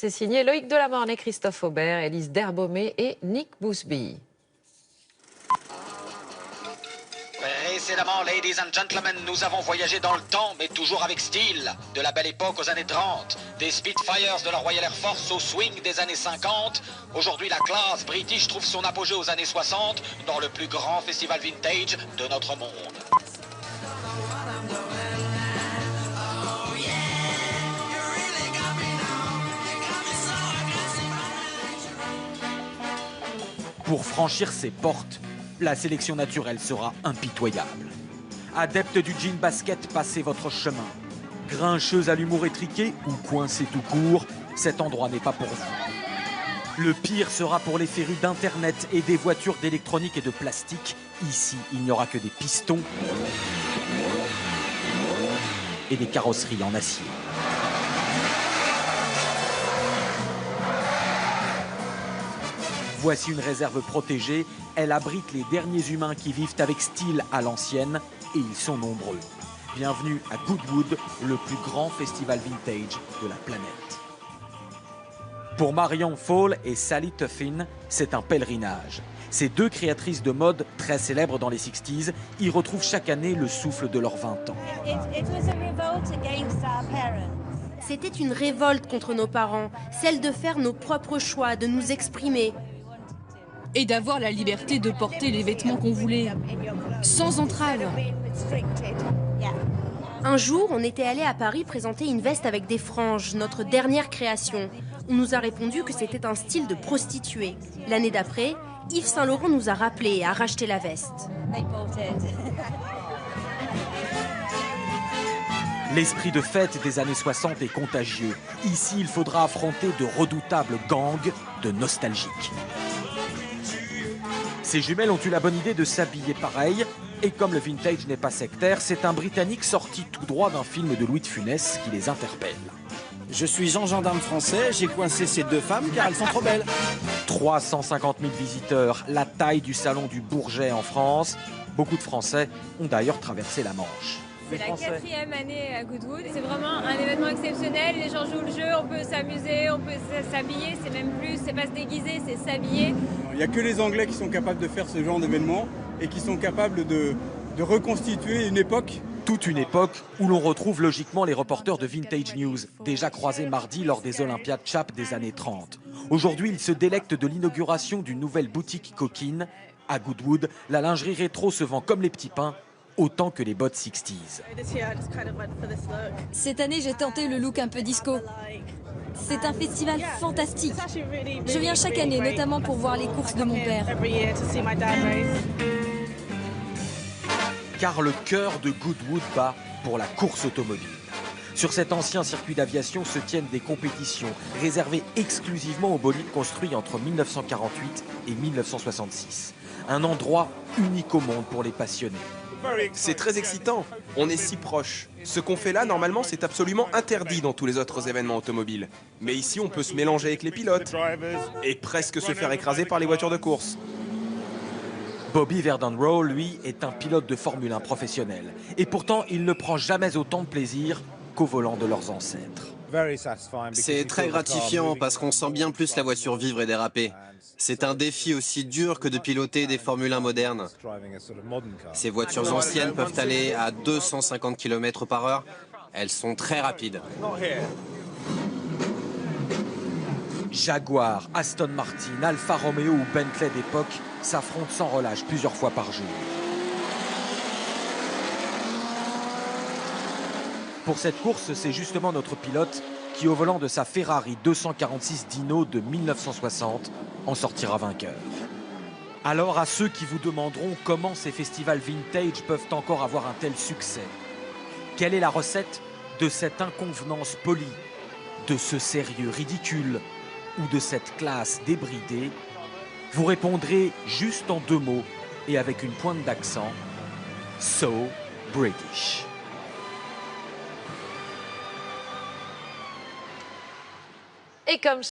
C'est signé Loïc Delamornay, Christophe Aubert, Élise Derbaumet et Nick Bousby. Précédemment, ladies and gentlemen, nous avons voyagé dans le temps, mais toujours avec style. De la belle époque aux années 30, des Spitfires de la Royal Air Force au swing des années 50. Aujourd'hui, la classe british trouve son apogée aux années 60 dans le plus grand festival vintage de notre monde. Pour franchir ces portes, la sélection naturelle sera impitoyable. Adepte du jean basket, passez votre chemin. Grincheuse à l'humour étriqué ou coincée tout court, cet endroit n'est pas pour vous. Le pire sera pour les férus d'Internet et des voitures d'électronique et de plastique. Ici, il n'y aura que des pistons et des carrosseries en acier. Voici une réserve protégée. Elle abrite les derniers humains qui vivent avec style à l'ancienne, et ils sont nombreux. Bienvenue à Goodwood, le plus grand festival vintage de la planète. Pour Marion Fall et Sally Tuffin, c'est un pèlerinage. Ces deux créatrices de mode, très célèbres dans les 60s, y retrouvent chaque année le souffle de leurs 20 ans. C'était une révolte contre nos parents, celle de faire nos propres choix, de nous exprimer. Et d'avoir la liberté de porter les vêtements qu'on voulait, sans entrave. Un jour, on était allé à Paris présenter une veste avec des franges, notre dernière création. On nous a répondu que c'était un style de prostituée. L'année d'après, Yves Saint Laurent nous a rappelé et a racheté la veste. L'esprit de fête des années 60 est contagieux. Ici, il faudra affronter de redoutables gangs de nostalgiques. Ces jumelles ont eu la bonne idée de s'habiller pareil. Et comme le vintage n'est pas sectaire, c'est un Britannique sorti tout droit d'un film de Louis de Funès qui les interpelle. Je suis Jean Gendarme français, j'ai coincé ces deux femmes car elles sont trop belles. 350 000 visiteurs, la taille du salon du Bourget en France. Beaucoup de Français ont d'ailleurs traversé la Manche. C'est la 4e année à Goodwood. C'est vraiment un événement exceptionnel. Les gens jouent le jeu, on peut s'amuser, on peut s'habiller. C'est même plus, c'est pas se déguiser, c'est s'habiller. Il n'y a que les Anglais qui sont capables de faire ce genre d'événement et qui sont capables de reconstituer une époque. Toute une époque où l'on retrouve logiquement les reporters de Vintage News, déjà croisés mardi lors des Olympiades Chap des années 30. Aujourd'hui, ils se délectent de l'inauguration d'une nouvelle boutique coquine. À Goodwood, la lingerie rétro se vend comme les petits pains, autant que les bottes 60s. Cette année, j'ai tenté le look un peu disco. C'est un festival fantastique. Je viens chaque année, notamment pour voir les courses de mon père. Car le cœur de Goodwood bat pour la course automobile. Sur cet ancien circuit d'aviation se tiennent des compétitions réservées exclusivement aux bolides construits entre 1948 et 1966. Un endroit unique au monde pour les passionnés. C'est très excitant, on est si proches. Ce qu'on fait là, normalement, c'est absolument interdit dans tous les autres événements automobiles. Mais ici, on peut se mélanger avec les pilotes et presque se faire écraser par les voitures de course. Bobby Verdenroe, lui, est un pilote de Formule 1 professionnel. Et pourtant, il ne prend jamais autant de plaisir qu'au volant de leurs ancêtres. C'est très gratifiant parce qu'on sent bien plus la voiture vivre et déraper. C'est un défi aussi dur que de piloter des Formule 1 modernes. Ces voitures anciennes peuvent aller à 250 km/h. Elles sont très rapides. Jaguar, Aston Martin, Alfa Romeo ou Bentley d'époque s'affrontent sans relâche plusieurs fois par jour. Pour cette course, c'est justement notre pilote qui, au volant de sa Ferrari 246 Dino de 1960, en sortira vainqueur. Alors à ceux qui vous demanderont comment ces festivals vintage peuvent encore avoir un tel succès, quelle est la recette de cette inconvenance polie, de ce sérieux ridicule ou de cette classe débridée? Vous répondrez juste en 2 mots et avec une pointe d'accent: So British. Et comme